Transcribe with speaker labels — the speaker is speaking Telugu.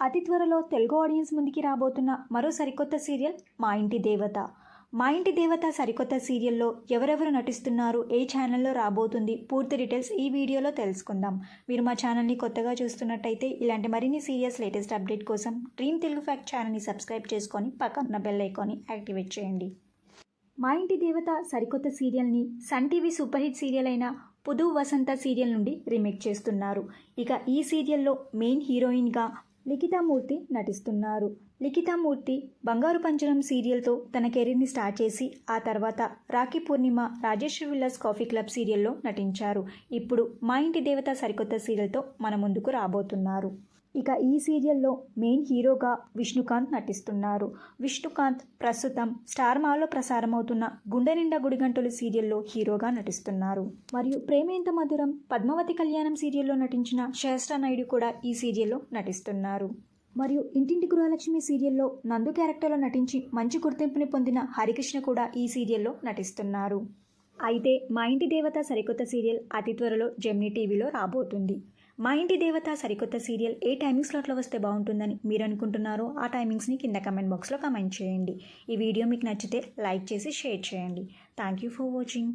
Speaker 1: అతి త్వరలో తెలుగు ఆడియన్స్ ముందుకి రాబోతున్న మరో సరికొత్త సీరియల్ మా ఇంటి దేవత. మా ఇంటి దేవత సరికొత్త సీరియల్లో ఎవరెవరు నటిస్తున్నారు, ఏ ఛానల్లో రాబోతుంది, పూర్తి డీటెయిల్స్ ఈ వీడియోలో తెలుసుకుందాం. మీరు మా ఛానల్ని కొత్తగా చూస్తున్నట్టయితే ఇలాంటి మరిన్ని సీరియల్స్ లేటెస్ట్ అప్డేట్ కోసం డ్రీమ్ తెలుగు ఫ్యాక్ట్ ఛానల్ని సబ్స్క్రైబ్ చేసుకొని పక్కన బెల్ ఐకాన్ని యాక్టివేట్ చేయండి. మా ఇంటి దేవత సరికొత్త సీరియల్ని Sun TV super hit serial అయిన పుదు వసంత సీరియల్ నుండి రీమేక్ చేస్తున్నారు. ఇక ఈ సీరియల్లో మెయిన్ హీరోయిన్గా లిఖితామూర్తి నటిస్తున్నారు. లిఖితామూర్తి బంగారు పంజరం సీరియల్తో తన కెరీర్ని స్టార్ట్ చేసి ఆ తర్వాత రాఖీ పూర్ణిమ, రాజేశ్వరి విల్లాస్ కాఫీ క్లబ్ సీరియల్లో నటించారు. ఇప్పుడు మా ఇంటి దేవత సరికొత్త సీరియల్తో మన ముందుకు రాబోతున్నారు. ఇక ఈ సీరియల్లో మెయిన్ హీరోగా విష్ణుకాంత్ నటిస్తున్నారు. విష్ణుకాంత్ ప్రస్తుతం స్టార్ మాలో ప్రసారమవుతున్న గుండె నిండా గుడిగంటలు సీరియల్లో హీరోగా నటిస్తున్నారు. మరియు ప్రేమ ఎంత మధురం, పద్మావతి కళ్యాణం సీరియల్లో నటించిన శేష్ఠ నాయుడు కూడా ఈ సీరియల్లో నటిస్తున్నారు. మరియు ఇంటింటి గృహలక్ష్మి సీరియల్లో నందు క్యారెక్టర్లో నటించి మంచి గుర్తింపుని పొందిన హరికృష్ణ కూడా ఈ సీరియల్లో నటిస్తున్నారు. అయితే మా ఇంటి దేవత సరికొత్త సీరియల్ అతి త్వరలో జెమినీ టీవీలో రాబోతుంది. మా ఇంటి దేవత సరికొత్త సీరియల్ ఏ టైమింగ్ స్లాట్లో వస్తే బాగుంటుందని మీరు అనుకుంటున్నారో ఆ టైమింగ్స్ని కింద కమెంట్ బాక్స్లో కమెంట్ చేయండి. ఈ వీడియో మీకు నచ్చితే లైక్ చేసి షేర్ చేయండి. Thank you for watching.